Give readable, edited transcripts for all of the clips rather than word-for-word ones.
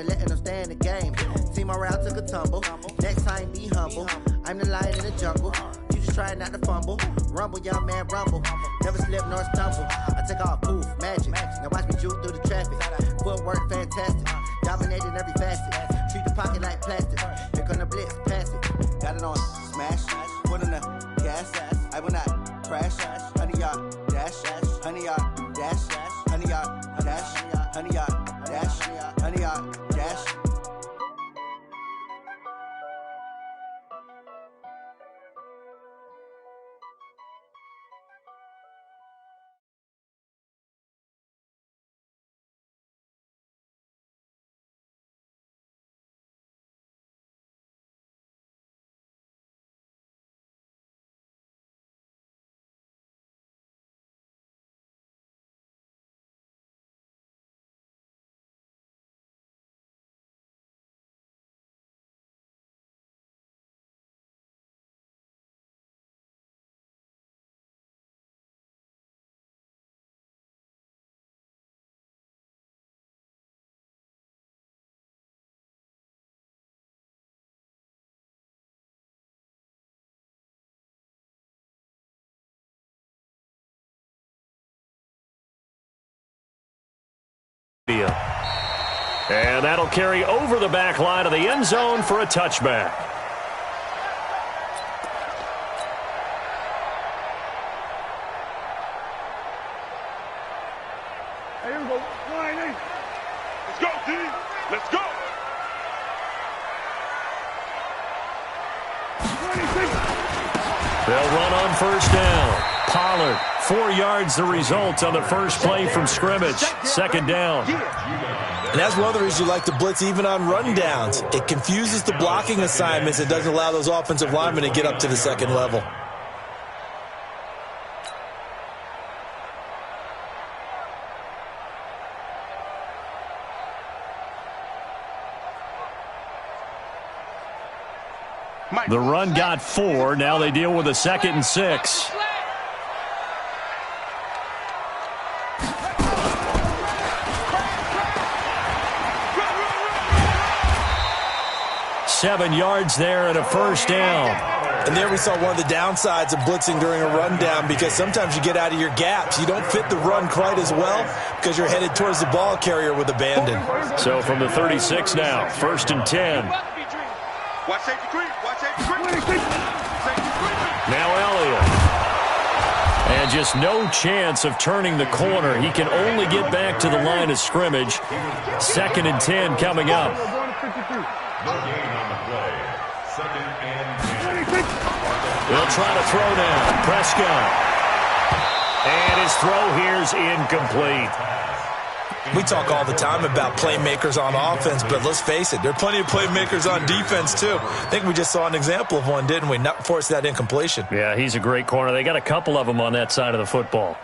letting them stay in the game. See my route took a tumble. Next time be humble. I'm the lion in the jungle. You just try not to fumble. Rumble, young man, rumble. Never slip nor stumble. I take off, poof, magic. Now watch me juke through the traffic. Footwork fantastic. Dominating every facet. Treat the pocket like plastic. Here come the blitz, pass it. Got it on smash. Put in the gas. I will not crash. 100-yard dash. 100-yard dash. 100-yard dash. 100-yard dash. 100-yard dash. And that'll carry over the back line of the end zone for a touchback. Here we go. Let's go, D. Let's go. 26. They'll run on first down. Pollard, 4 yards the result on the first play from scrimmage. Second down. And that's one of the reasons you like to blitz even on run downs. It confuses the blocking assignments. It doesn't allow those offensive linemen to get up to the second level. The run got 4. Now they deal with a 2nd and 6. Seven yards there and a first down. And there we saw one of the downsides of blitzing during a rundown, because sometimes you get out of your gaps. You don't fit the run quite as well because you're headed towards the ball carrier with abandon. So from the 36 now, 1st and 10. Watch safety creep. Watch safety creep. Now Elliott. And just no chance of turning the corner. He can only get back to the line of scrimmage. 2nd and 10 coming up. No gain on the play. 2nd and 10. They'll try to throw now. Prescott. And his throw here's incomplete. We talk all the time about playmakers on offense, but let's face it, there are plenty of playmakers on defense too. I think we just saw an example of one, didn't we? Not force that incompletion. Yeah, he's a great corner. They got a couple of them on that side of the football.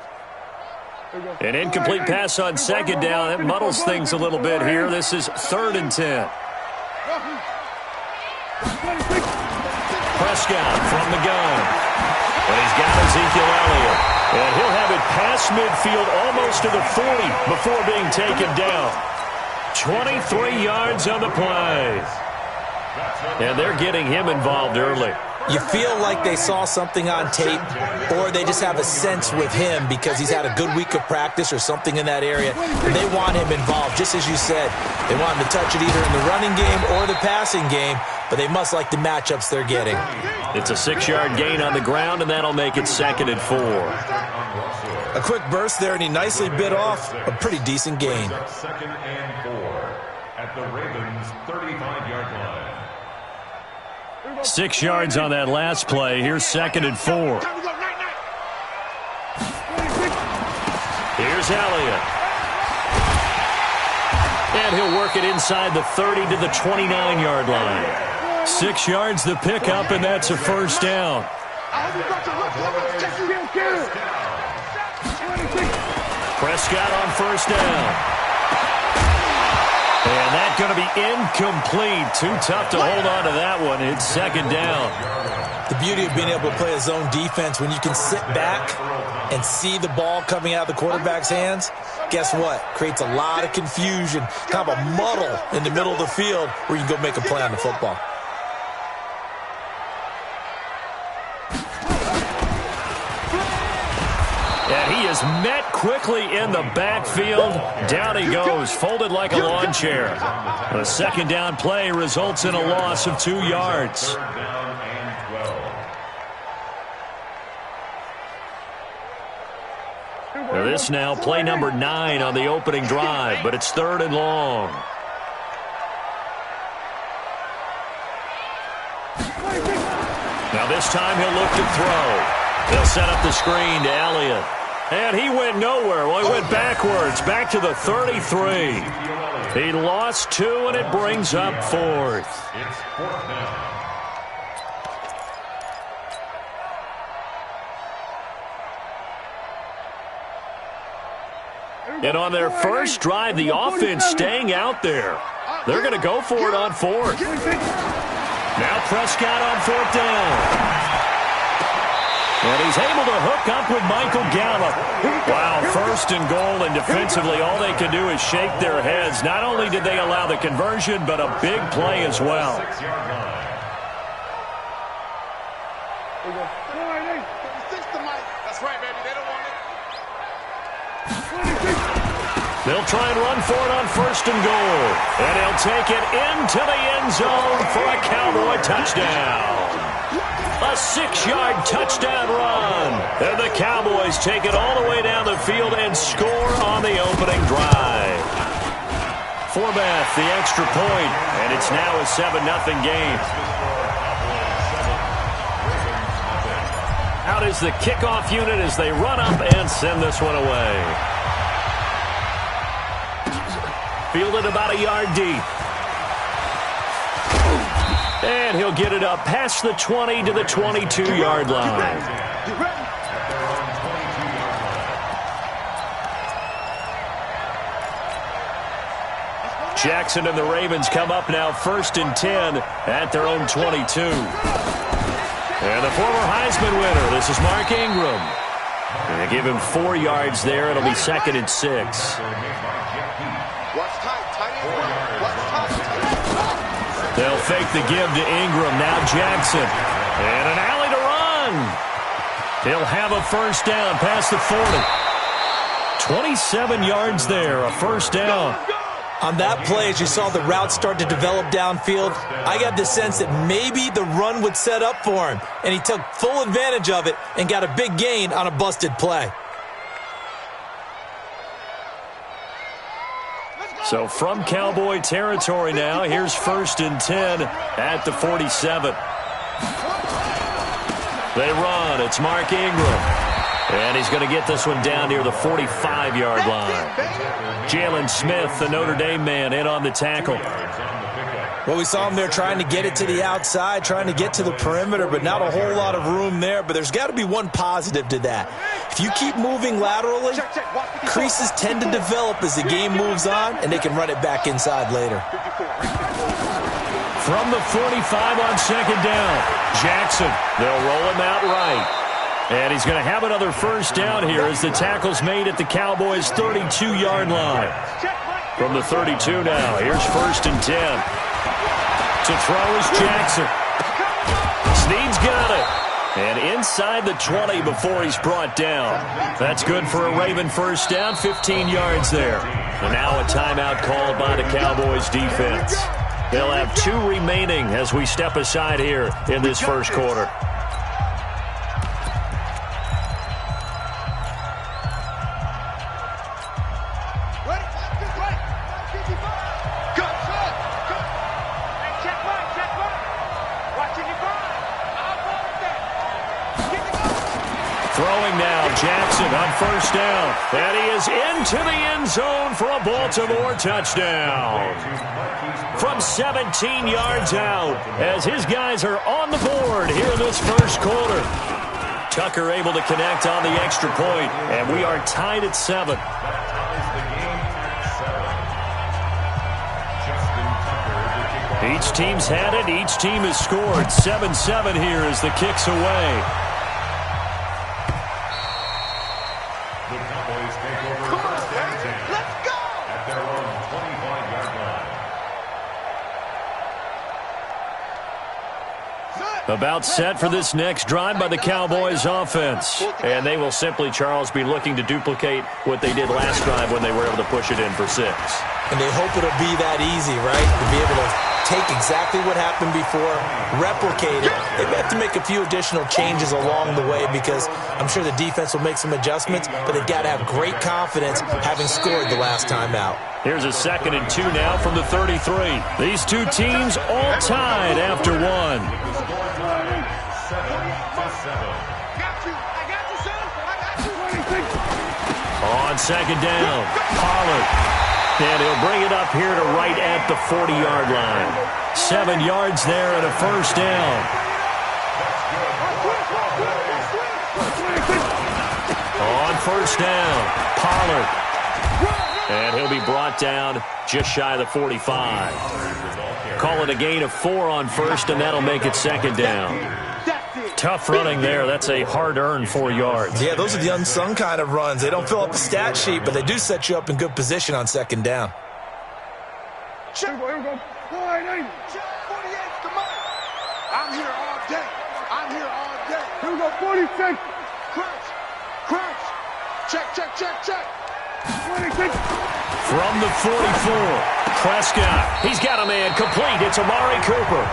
An incomplete pass on 2nd down. That muddles things a little bit here. This is 3rd and 10. Prescott from the gun. And he's got Ezekiel Elliott. And he'll have it past midfield almost to the 40 before being taken down. 23 yards on the play. And they're getting him involved early. You feel like they saw something on tape, or they just have a sense with him because he's had a good week of practice or something in that area, and they want him involved, just as you said. They want him to touch it either in the running game or the passing game, but they must like the matchups they're getting. It's a 6-yard gain on the ground, and that'll make it 2nd and 4. A quick burst there, and he nicely bit off a pretty decent gain. 2nd and 4 at the Ravens' 35-yard line. 6 yards on that last play. Here's 2nd and 4. Here's Elliott. And he'll work it inside the 30 to the 29-yard line. 6 yards the pickup, and that's a first down. Prescott on first down. And that's going to be incomplete. Too tough to hold on to that one. It's second down. The beauty of being able to play a zone defense, when you can sit back and see the ball coming out of the quarterback's hands, guess what? Creates a lot of confusion, kind of a muddle in the middle of the field where you can go make a play on the football. And he is met quickly in the backfield. Down he goes, folded like a lawn chair. A second down play results in a loss of 2 yards. This now play number 9 on the opening drive, but it's 3rd and long. Now this time he'll look to throw. They'll set up the screen to Elliott. And he went nowhere. Well, he went backwards, back to the 33. He lost 2, and it brings up 4th. It's 4th down. And on their first drive, the offense staying out there. They're going to go for it on 4th. Now Prescott on 4th down. And he's able to hook up with Michael Gallup. Wow, 1st and goal, and defensively all they can do is shake their heads. Not only did they allow the conversion, but a big play as well. 6-yard line. That's right, baby. They don't want it. They'll try and run for it on 1st and goal. And he'll take it into the end zone for a Cowboy touchdown. A 6-yard touchdown run. And the Cowboys take it all the way down the field and score on the opening drive. Forbath, the extra point, and it's now a 7-0 game. Out is the kickoff unit as they run up and send this one away. Fielded about a yard deep. And he'll get it up past the 20 to the 22-yard line. Jackson and the Ravens come up now 1st and 10 at their own 22. And the former Heisman winner, this is Mark Ingram. They give him 4 yards there. It'll be 2nd and 6. They'll fake the give to Ingram. Now Jackson. And an alley to run. He'll have a 1st down past the 40. 27 yards there, a 1st down. On that play, as you saw the route start to develop downfield, I got the sense that maybe the run would set up for him, and he took full advantage of it and got a big gain on a busted play. So from Cowboy territory now, here's 1st and 10 at the 47. They run. It's Mark Ingram. And he's going to get this one down near the 45-yard line. Jalen Smith, the Notre Dame man, in on the tackle. Well, we saw him there trying to get it to the outside, trying to get to the perimeter, but not a whole lot of room there. But there's got to be one positive to that. If you keep moving laterally, creases tend to develop as the game moves on, and they can run it back inside later. From the 45 on 2nd down, Jackson. They'll roll him out right. And he's going to have another 1st down here as the tackle's made at the Cowboys' 32-yard line. From the 32 now, here's 1st and 10. To throw is Jackson. Snead's got it. And inside the 20 before he's brought down. That's good for a Raven 1st down, 15 yards there. And now a timeout called by the Cowboys defense. They'll have 2 remaining as we step aside here in this 1st quarter. Throwing now, Jackson on 1st down. And he is into the end zone for a Baltimore touchdown. From 17 yards out, as his guys are on the board here in this 1st quarter. Tucker able to connect on the extra point, and we are tied at 7. Each team's had it. Each team has scored. 7-7 here as the kick's away. The Cowboys take over first and 10. Let's go! At their own 25-yard line. About set for this next drive by the Cowboys offense. And they will simply, Charles, be looking to duplicate what they did last drive when they were able to push it in for 6. And they hope it'll be that easy, right? To be able to take exactly what happened before, replicate it. They may have to make a few additional changes along the way because I'm sure the defense will make some adjustments, but they've got to have great confidence having scored the last time out. Here's a 2nd and 2 now from the 33. These two teams all tied after one. On 2nd down, Pollard. And he'll bring it up here to right at the 40-yard line. 7 yards there and a first down. On 1st down, Pollard. And he'll be brought down just shy of the 45. Call it a gain of 4 on 1st, and that'll make it 2nd down. Tough running there. That's a hard-earned 4 yards. Yeah, those are the unsung kind of runs. They don't fill up the stat sheet, but they do set you up in good position on 2nd down. Check. Here we go. Check 48's the mark. I'm here all day. I'm here all day. Here we go. 46. Crunch. Check. 26. From the 44, Prescott. He's got a man complete. It's Amari Cooper.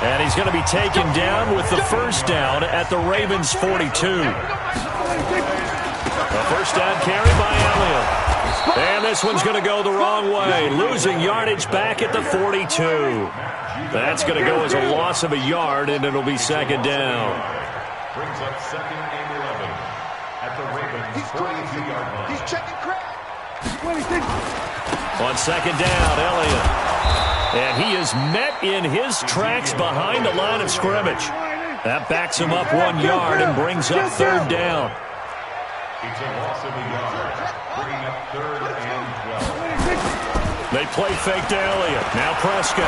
And he's going to be taken down with the first down at the Ravens' 42. A first down carry by Elliott. And this one's going to go the wrong way, losing yardage back at the 42. That's going to go as a loss of a yard, and it'll be 2nd down. Brings up 2nd and 11 at the Ravens' 42-yard line. He's checking crack. On 2nd down, Elliott. And he is met in his tracks behind the line of scrimmage. That backs him up 1 yard and brings up 3rd down. It's a loss of a yard, bringing up 3rd and 12. They play fake to Elliott. Now Prescott.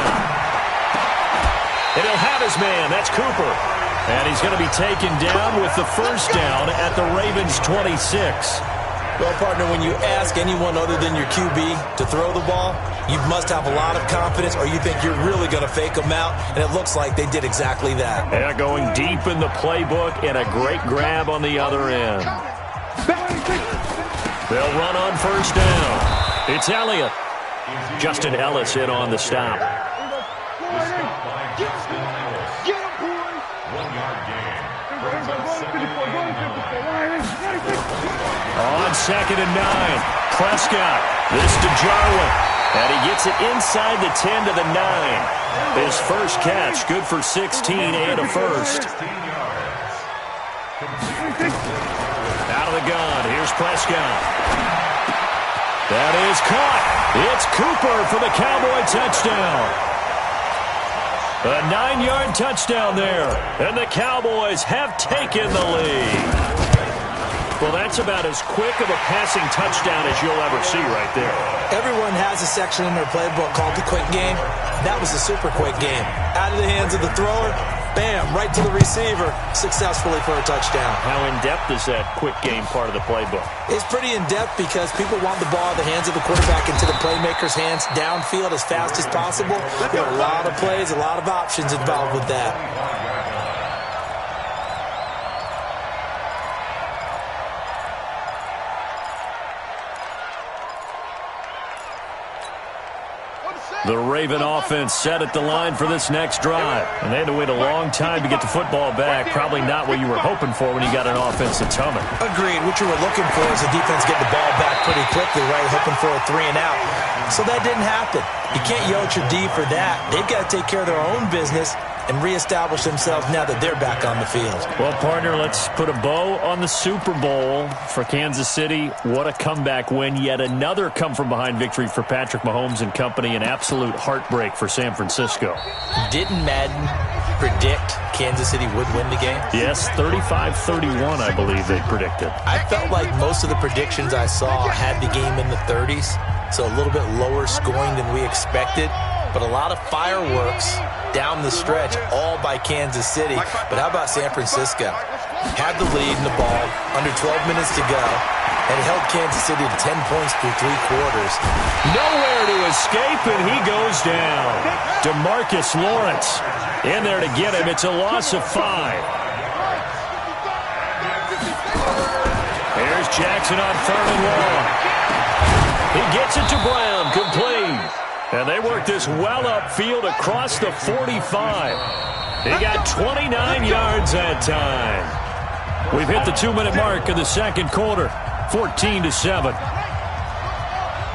And he'll have his man. That's Cooper. And he's going to be taken down with the first down at the Ravens' 26. Well, partner, when you ask anyone other than your QB to throw the ball, you must have a lot of confidence or you think you're really going to fake them out, and it looks like they did exactly that. Yeah, going deep in the playbook and a great grab on the other end. They'll run on first down. It's Elliott. Justin Ellis in on the stop. The stop by Justin Ellis. 1-yard gain. Brings up 2nd and 9. On 2nd and 9, Prescott. This to Jarwin. And he gets it inside the 10 to the 9. His first catch, good for 16 and a first. Out of the gun, here's Prescott. That is caught. It's Cooper for the Cowboy touchdown. A 9-yard touchdown there. And the Cowboys have taken the lead. Well, that's about as quick of a passing touchdown as you'll ever see right there. Everyone has a section in their playbook called the quick game. That was a super quick game. Out of the hands of the thrower, bam, right to the receiver, successfully for a touchdown. How in-depth is that quick game part of the playbook? It's pretty in-depth because people want the ball in the hands of the quarterback into the playmaker's hands downfield as fast as possible. There are a lot of plays, a lot of options involved with that. The Raven offense set at the line for this next drive. And they had to wait a long time to get the football back. Probably not what you were hoping for when you got an offense that's humming. Agreed. What you were looking for is the defense getting the ball back pretty quickly, right? Hoping for a 3 and out. So that didn't happen. You can't yell at your D for that. They've got to take care of their own business and reestablish themselves now that they're back on the field. Well, partner, let's put a bow on the Super Bowl for Kansas City. What a comeback win. Yet another come-from-behind victory for Patrick Mahomes and company. An absolute heartbreak for San Francisco. Didn't Madden predict Kansas City would win the game? Yes, 35-31, I believe they predicted. I felt like most of the predictions I saw had the game in the 30s, so a little bit lower scoring than we expected. but a lot of fireworks down the stretch, all by Kansas City. But how about San Francisco? Had the lead in the ball, under 12 minutes to go, and held Kansas City to 10 points through 3 quarters. Nowhere to escape, and he goes down. DeMarcus Lawrence in there to get him. It's a loss of 5. Here's Jackson on 3rd and long. He gets it to Brown, complete. And they work this well upfield across the 45. He got 29 yards that time. We've hit the 2-minute mark of the second quarter, 14-7.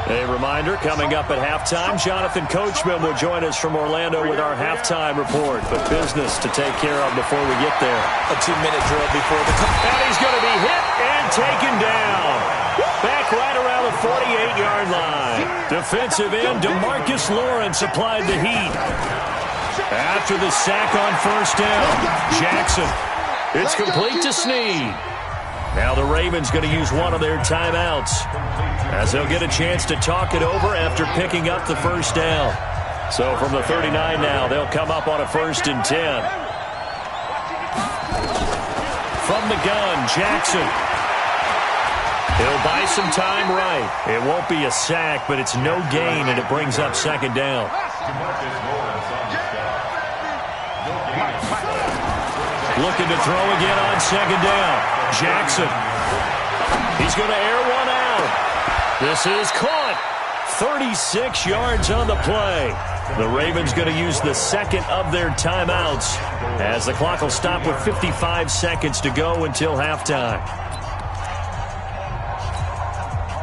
A reminder, coming up at halftime, Jonathan Coachman will join us from Orlando with our halftime report. But business to take care of before we get there. A 2-minute drill before the call. And he's going to be hit and taken down. Back right around the 48-yard line. Defensive end DeMarcus Lawrence applied the heat. After the sack on first down, Jackson. It's complete to Snead. Now the Ravens going to use one of their timeouts, as they'll get a chance to talk it over after picking up the first down. So from the 39 now, they'll come up on a 1st and 10. From the gun, Jackson. He'll buy some time right. It won't be a sack, but it's no gain, and it brings up 2nd down. Looking to throw again on 2nd down. Jackson. He's going to air one out. This is caught. 36 yards on the play. The Ravens going to use the second of their timeouts, as the clock will stop with 55 seconds to go until halftime.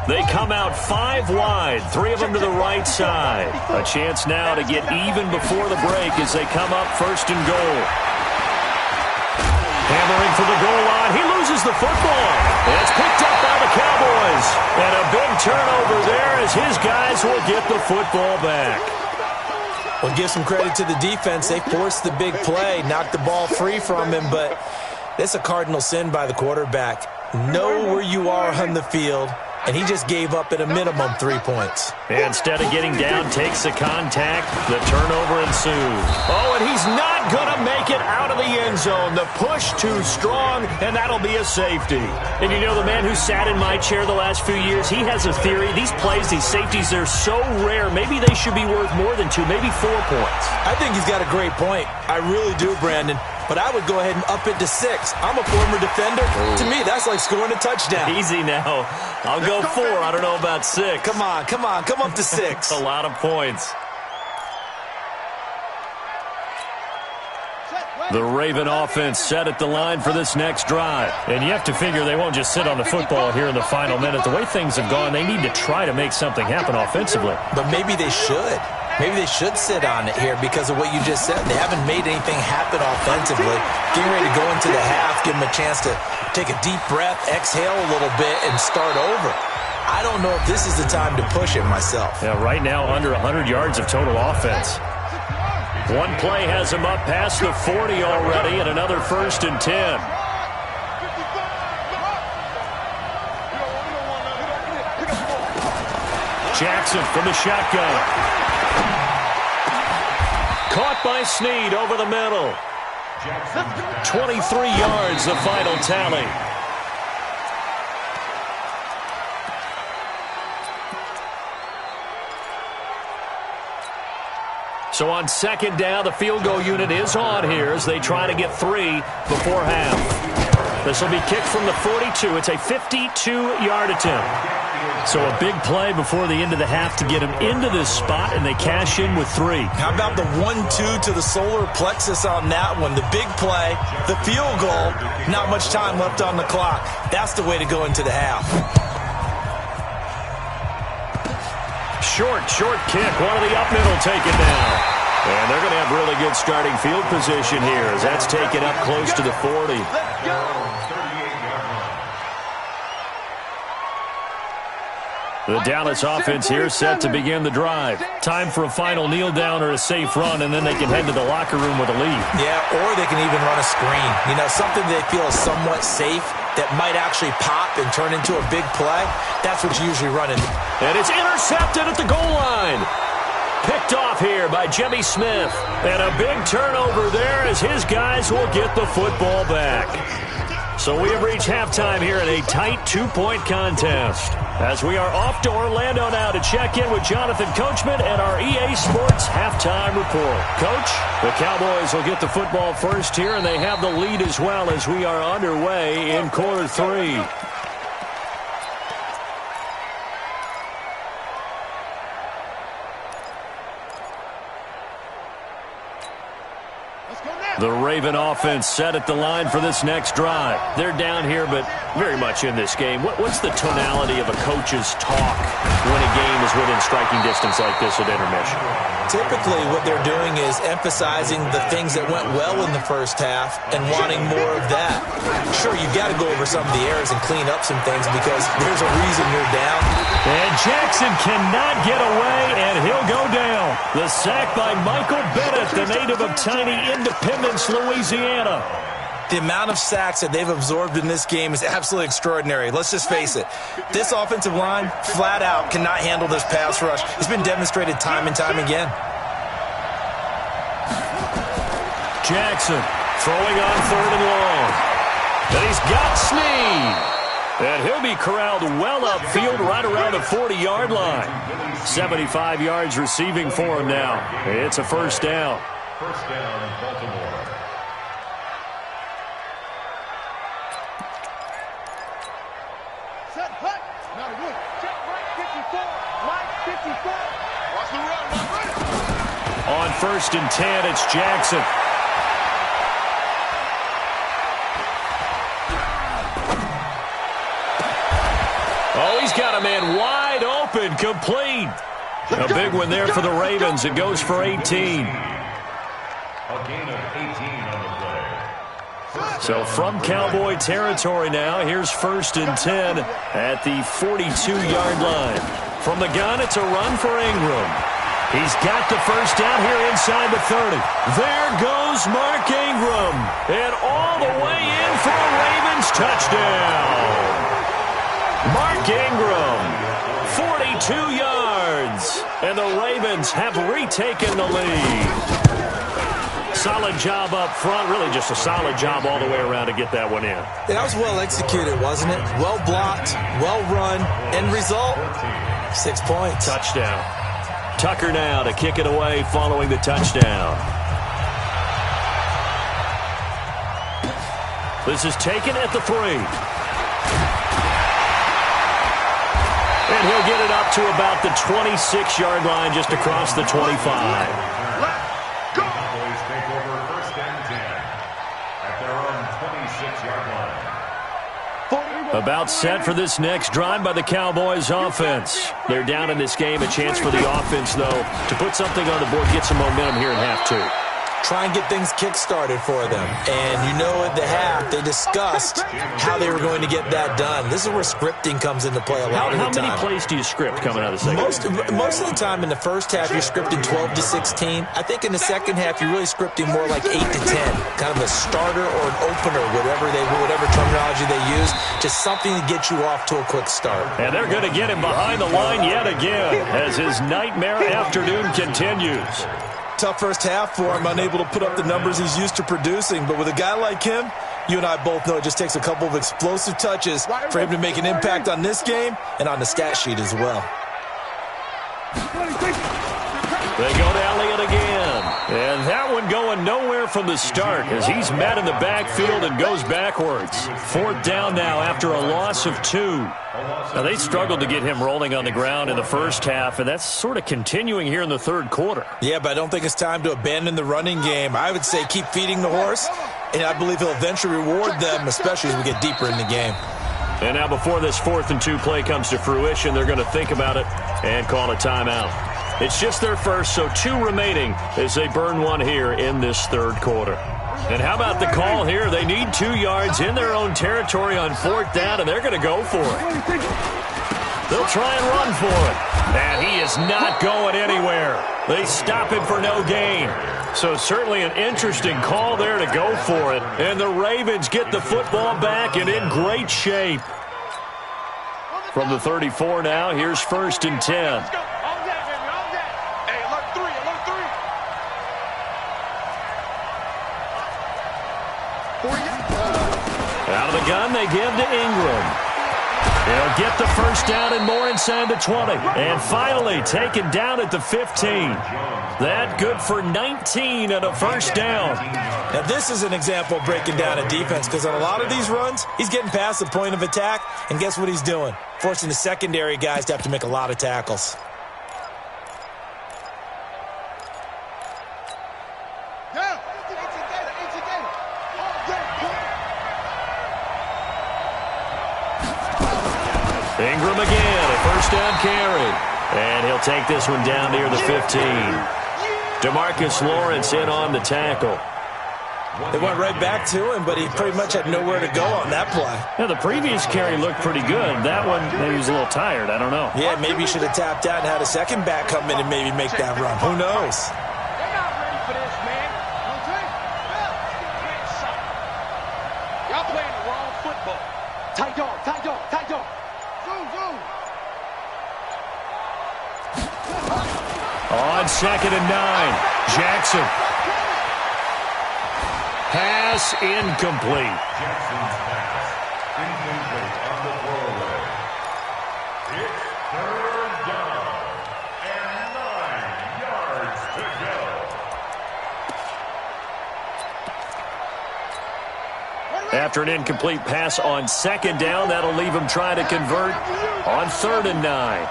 They come out 5 wide, 3 of them to the right side. A chance now to get even before the break as they come up 1st and goal. Hammering for the goal line. He loses the football. And it's picked up by the Cowboys. And a big turnover there as his guys will get the football back. Well, give some credit to the defense. They forced the big play, knocked the ball free from him, but that's a cardinal sin by the quarterback. Know where you are on the field, and he just gave up at a minimum 3 points. Instead of getting down, takes the contact. The turnover ensues. Oh, and he's not going to make it out of the end zone. The push too strong, and that'll be a safety. And you know, the man who sat in my chair the last few years, he has a theory. These plays, these safeties, they're so rare. Maybe they should be worth more than 2, maybe 4 points. I think he's got a great point. I really do, Brandon. But I would go ahead and up it to 6. I'm a former defender. Ooh. To me, that's like scoring a touchdown. Easy now. I'll go 4. I don't know about 6. Come on. Come up to 6. A lot of points. The Raven offense set at the line for this next drive. And you have to figure they won't just sit on the football here in the final minute. The way things have gone, they need to try to make something happen offensively. But maybe they should. Maybe they should sit on it here because of what you just said. They haven't made anything happen offensively. Getting ready to go into the half, give them a chance to take a deep breath, exhale a little bit, and start over. I don't know if this is the time to push it myself. Yeah, right now under 100 yards of total offense. One play has him up past the 40 already, and another 1st and 10. Jackson from the shotgun. Caught by Snead over the middle. 23 yards, the final tally. So on 2nd down, the field goal unit is on here as they try to get 3 before half. This will be kicked from the 42. It's a 52-yard attempt. So a big play before the end of the half to get him into this spot, and they cash in with 3. How about the 1-2 to the solar plexus on that one? The big play, the field goal, not much time left on the clock. That's the way to go into the half. Short kick. One of the up middle taken down. And they're going to have really good starting field position here as that's taken up close to the 40. The Dallas offense here set to begin the drive. Time for a final kneel down or a safe run, and then they can head to the locker room with a lead. Yeah, or they can even run a screen. You know, something they feel is somewhat safe that might actually pop and turn into a big play. That's what you usually run into. And it's intercepted at the goal line. picked off here by Jimmy Smith. And a big turnover there as his guys will get the football back. So we have reached halftime here in a tight 2-point contest. As we are off to Orlando now to check in with Jonathan Coachman and our EA Sports halftime report. Coach, the Cowboys will get the football first here, and they have the lead as well as we are underway in quarter 3. The Raven offense set at the line for this next drive. They're down here, but very much in this game. What's the tonality of a coach's talk when a game is within striking distance like this at intermission? Typically, what they're doing is emphasizing the things that went well in the first half and wanting more of that. Sure, you've got to go over some of the errors and clean up some things because there's a reason you're down. And Jackson cannot get away, and he'll go down. The sack by Michael Bennett, the native of tiny Independence, Louisiana. The amount of sacks that they've absorbed in this game is absolutely extraordinary. Let's just face it. This offensive line, flat out, cannot handle this pass rush. It's been demonstrated time and time again. Jackson throwing on 3rd and long. And he's got Snead. And he'll be corralled well upfield right around the 40-yard line. 75 yards receiving for him now. It's a first down. First down, Baltimore. Set, hut. Not a good. Check right 54. Right 54. Watch the run. On 1st and 10, it's Jackson. Oh, he's got a man wide open, complete. A big one there for the Ravens. It goes for 18. A gain of 18 on the play. So from Cowboy territory now, here's 1st and 10 at the 42-yard line. From the gun, it's a run for Ingram. He's got the first down here inside the 30. There goes Mark Ingram. And all the way in for a Ravens touchdown. Mark Ingram, 42 yards. And the Ravens have retaken the lead. Solid job up front. Really just a solid job all the way around to get that one in. That was well executed, wasn't it? Well blocked, well run. End result, 6 points. Touchdown. Tucker now to kick it away following the touchdown. This is taken at the 3. And he'll get it up to about the 26-yard line just across the 25. Cowboys take over 1st and 10 at their own 26-yard line. About set for this next drive by the Cowboys offense. They're down in this game. A chance for the offense, though, to put something on the board, get some momentum here in half 2. Try and get things kick-started for them. And you know at the half, they discussed how they were going to get that done. This is where scripting comes into play a lot of the time. How many plays do you script coming out of the second? Most of the time in the first half, you're scripting 12 to 16. I think in the second half, you're really scripting more like 8 to 10. Kind of a starter or an opener, whatever terminology they use. Just something to get you off to a quick start. And they're going to get him behind the line yet again as his nightmare afternoon continues. Tough first half for him, unable to put up the numbers he's used to producing. But with a guy like him, you and I both know it just takes a couple of explosive touches for him to make an impact on this game and on the stat sheet as well. They go to Elliott again. And that one going nowhere from the start as he's met in the backfield and goes backwards. 4th down now after a loss of 2. Now, they struggled to get him rolling on the ground in the first half, and that's sort of continuing here in the 3rd quarter. Yeah, but I don't think it's time to abandon the running game. I would say keep feeding the horse, and I believe he'll eventually reward them, especially as we get deeper in the game. And now before this 4th and 2 play comes to fruition, they're going to think about it and call a timeout. It's just their first, so 2 remaining as they burn one here in this 3rd quarter. And how about the call here? They need 2 yards in their own territory on 4th down, and they're going to go for it. They'll try and run for it. And he is not going anywhere. They stop him for no gain. So certainly an interesting call there to go for it. And the Ravens get the football back and in great shape. From the 34 now, here's 1st and 10. Hey, look, 3 Out of the gun, they give to Ingram. He'll get the first down and more inside the 20. And finally taken down at the 15. That good for 19 and a first down. Now, this is an example of breaking down a defense because on a lot of these runs, he's getting past the point of attack, and guess what he's doing? Forcing the secondary guys to have to make a lot of tackles. Ingram again, a first down carry. And he'll take this one down near the 15. DeMarcus Lawrence in on the tackle. They went right back to him, but he pretty much had nowhere to go on that play. Yeah, the previous carry looked pretty good. That one, maybe he was a little tired. I don't know. Yeah, maybe he should have tapped out and had a second back come in and maybe make that run. Who knows? They're not ready for this, man. Y'all playing the wrong football. Tight dog, tight dog, tight dog. Zoom, zoom. On 2nd and 9, Jackson. Pass incomplete. Jackson's pass incomplete on the throwaway. It's 3rd down and 9 yards to go. After an incomplete pass on 2nd down, that'll leave him trying to convert on 3rd and 9.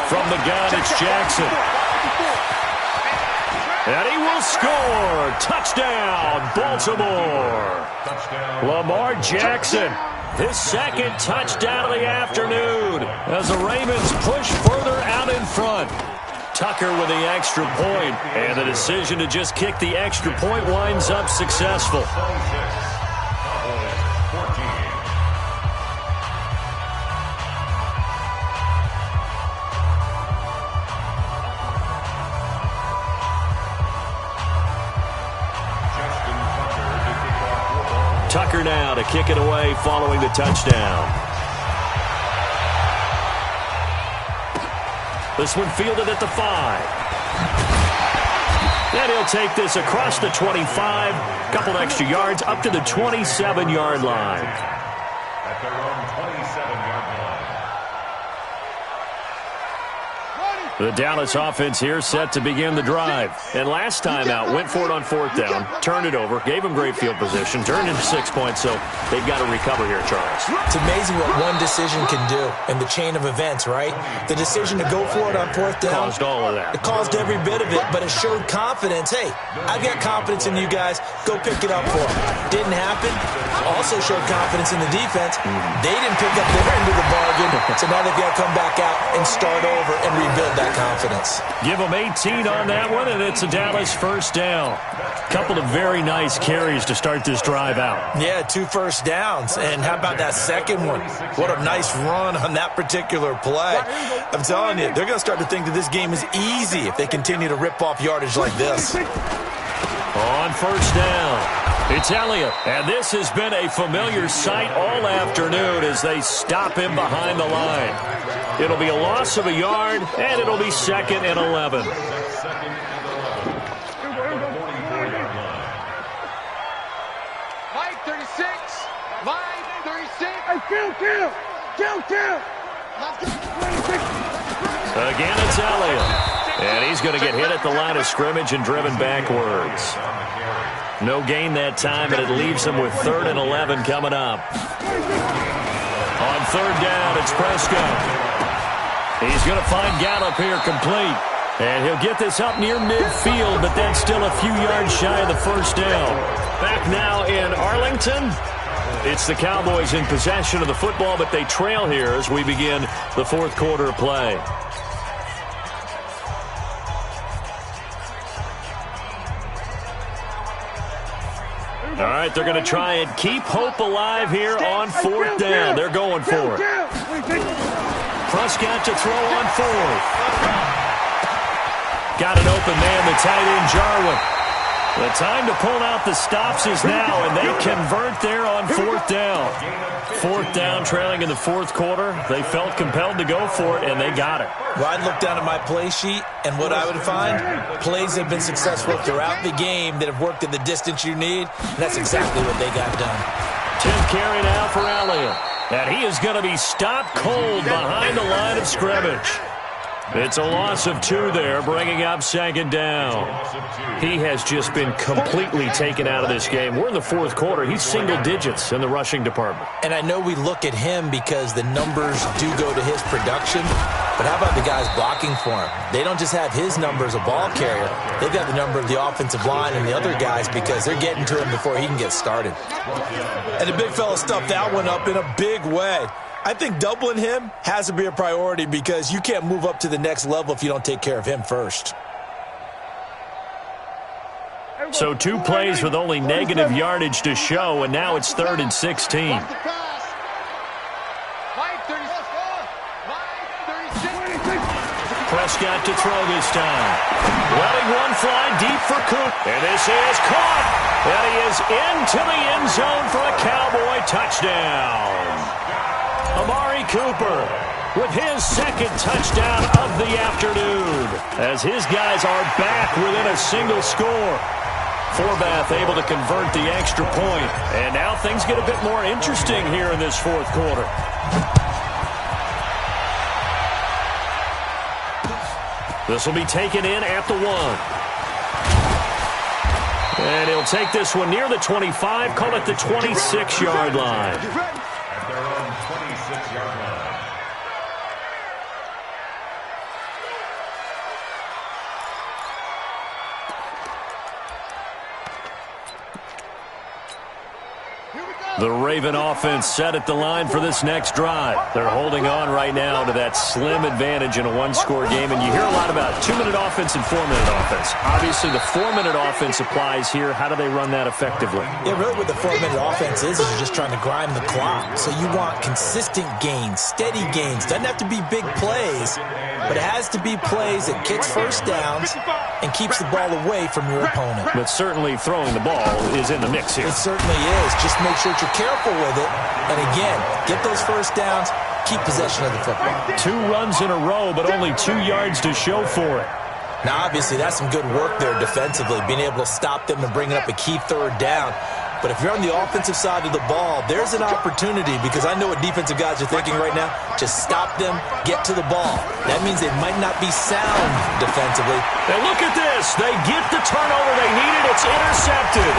From the gun, it's Jackson. And he will score. Touchdown, Baltimore. Touchdown. Lamar Jackson, his 2nd touchdown of the afternoon as the Ravens push further out in front. Tucker with the extra point, and the decision to just kick the extra point winds up successful. 26. Cowboys 14. Tucker now to kick it away following the touchdown. This one fielded at the 5. And he'll take this across the 25. Couple extra yards up to the 27-yard line. At their own 27-yard line. The Dallas offense here set to begin the drive. And last time out, went for it on 4th down, turned it over, gave them great field position, turned into 6 points, so they've got to recover here, Charles. It's amazing what one decision can do in the chain of events, right? The decision to go for it on 4th down. Caused all of that. It caused every bit of it, but it showed confidence. Hey, I've got confidence in you guys. Go pick it up for them. Didn't happen. Also showed confidence in the defense. They didn't pick up their end of the bargain, so now they've got to come back out and start over and rebuild that confidence. Give them 18 on that one, and it's a Dallas first down. Couple of very nice carries to start this drive out. Yeah, 2 first downs. And how about that second one? What a nice run on that particular play. I'm telling you, they're going to start to think that this game is easy if they continue to rip off yardage like this. On first down, it's Elliott. And this has been a familiar sight all afternoon as they stop him behind the line. It'll be a loss of a yard, and it'll be 2nd and 11. Mike 36. Mike 36. Hey, kill. Again, it's Elliott. And he's going to get hit at the line of scrimmage and driven backwards. No gain that time, and it leaves him with 3rd and 11 coming up. On 3rd down, it's Prescott. He's going to find Gallup here complete. And he'll get this up near midfield, but that's still a few yards shy of the first down. Back now in Arlington. It's the Cowboys in possession of the football, but they trail here as we begin the 4th quarter of play. All right, they're going to try and keep hope alive here on 4th down. They're going for it. Prescott to throw on 4th. Got an open man, the tight end, Jarwin. The time to pull out the stops is now, and they convert there on 4th down. 4th down, trailing in the 4th quarter. They felt compelled to go for it, and they got it. Well, I'd look down at my play sheet, and what I would find, plays have been successful throughout the game that have worked in the distance you need, and that's exactly what they got done. 10th carry now for Elliott, and he is going to be stopped cold behind the line of scrimmage. It's a loss of 2 there, bringing up 2nd down. He has just been completely taken out of this game. We're in the 4th quarter. He's single digits in the rushing department. And I know we look at him because the numbers do go to his production, but how about the guys blocking for him? They don't just have his number as a ball carrier. They've got the number of the offensive line and the other guys because they're getting to him before he can get started. And the big fella stuffed that one up in a big way. I think doubling him has to be a priority because you can't move up to the next level if you don't take care of him first. So 2 plays with only negative yardage to show, and now it's 3rd and 16. Prescott to throw this time. Welling one fly deep for Coop. And this is caught. And he is into the end zone for a Cowboy touchdown. Amari Cooper with his 2nd touchdown of the afternoon as his guys are back within a single score. Forbath able to convert the extra point. And now things get a bit more interesting here in this 4th quarter. This will be taken in at the 1. And he'll take this one near the 25, call it the 26-yard line. At their own 26-yard line. The Raven offense set at the line for this next drive. They're holding on right now to that slim advantage in a 1-score game, and you hear a lot about 2-minute offense and 4-minute offense. Obviously, the 4-minute offense applies here. How do they run that effectively? Yeah, really what the 4-minute offense is you're just trying to grind the clock. So you want consistent gains, steady gains. Doesn't have to be big plays, but it has to be plays that gets first downs and keeps the ball away from your opponent. But certainly throwing the ball is in the mix here. It certainly is. Just make sure you're careful with it. And again, get those first downs, keep possession of the football. 2 runs in a row, but only 2 yards to show for it. Now, obviously, that's some good work there defensively, being able to stop them and bringing up a key 3rd down. But if you're on the offensive side of the ball, there's an opportunity because I know what defensive guys are thinking right now. Just stop them, get to the ball. That means they might not be sound defensively. And look at this. They get the turnover they needed. It's intercepted.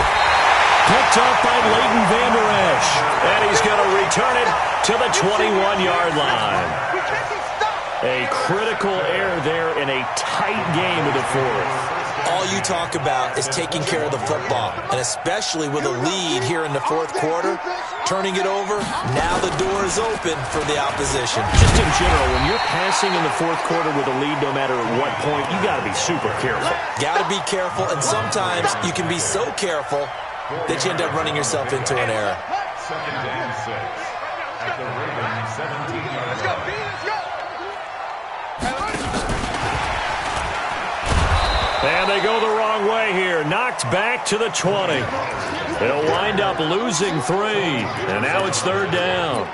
Picked up by Leighton Vander Esch. And he's going to return it to the 21-yard line. A critical error there in a tight game of the 4th. All you talk about is taking care of the football, and especially with a lead here in the 4th quarter, turning it over, now the door is open for the opposition. Just in general, when you're passing in the 4th quarter with a lead, no matter at what point, you got to be super careful. Got to be careful, and sometimes you can be so careful that you end up running yourself into an error. 2nd and 6 at the Raven 17-yard line. And they go the wrong way here. Knocked back to the 20. They'll wind up losing 3. And now it's 3rd down.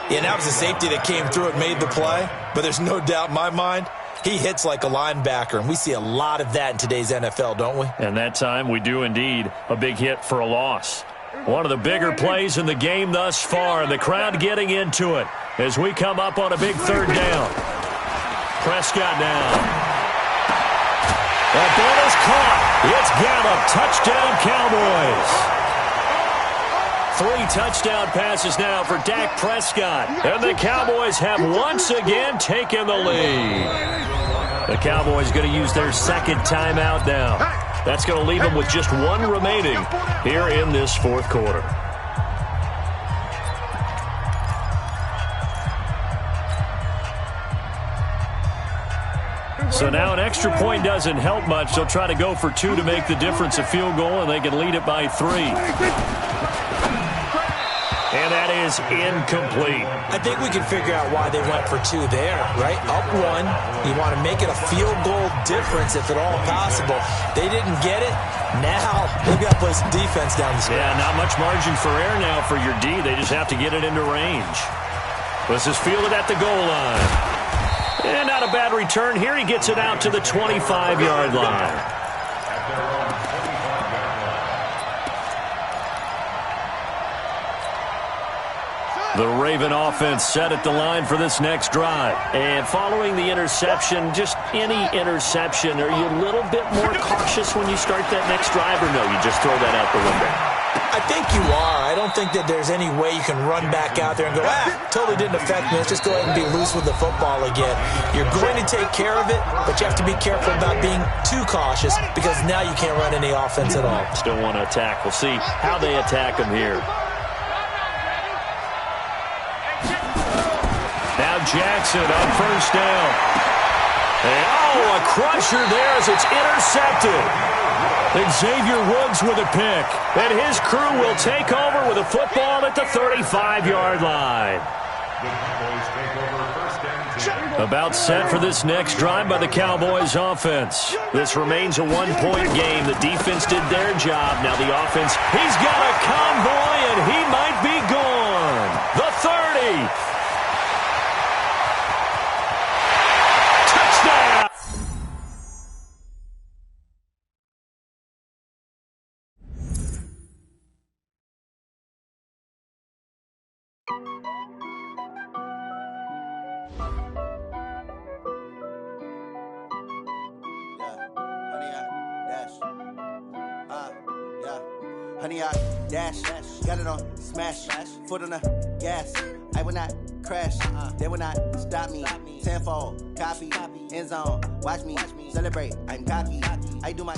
Yeah, that was a safety that came through and made the play. But there's no doubt in my mind, he hits like a linebacker. And we see a lot of that in today's NFL, don't we? And that time we do indeed. A big hit for a loss. One of the bigger plays in the game thus far. And the crowd getting into it as we come up on a big 3rd down. Prescott down. That ball is caught. It's Gallup. Touchdown, Cowboys. 3 touchdown passes now for Dak Prescott. And the Cowboys have once again taken the lead. The Cowboys going to use their 2nd timeout now. That's going to leave them with just 1 remaining here in this 4th quarter. So now an extra point doesn't help much. They'll try to go for 2 to make the difference a field goal, and they can lead it by 3. And And that is incomplete. I think we can figure out why they went for 2 there, right? Up 1. You want to make it a field goal difference if at all possible. They didn't get it. Now they've got to play some defense down the stretch. Yeah, not much margin for error now for your D. They just have to get it into range. This is fielded at the goal line. And not a bad return here. He gets it out to the 25-yard line. The Raven offense set at the line for this next drive. And following the interception, just any interception, are you a little bit more cautious when you start that next drive, or no, you just throw that out the window? I think you are. I don't think that there's any way you can run back out there and go, totally didn't affect me. Let's just go ahead and be loose with the football again. You're going to take care of it, but you have to be careful about being too cautious because now you can't run any offense at all. Still want to attack. We'll see how they attack him here. Now Jackson on first down. And, a crusher there as it's intercepted. Xavier Woods with a pick. And his crew will take over with a football at the 35-yard line. About set for this next drive by the Cowboys offense. This remains a one-point game. The defense did their job. Now the offense, he's got a convoy, and he might be gone. The 30. Honey, I dash, got it on smash, foot on the gas. I will not crash, they will not stop me. Tenfold, copy, end zone, watch me celebrate. I'm cocky, I do my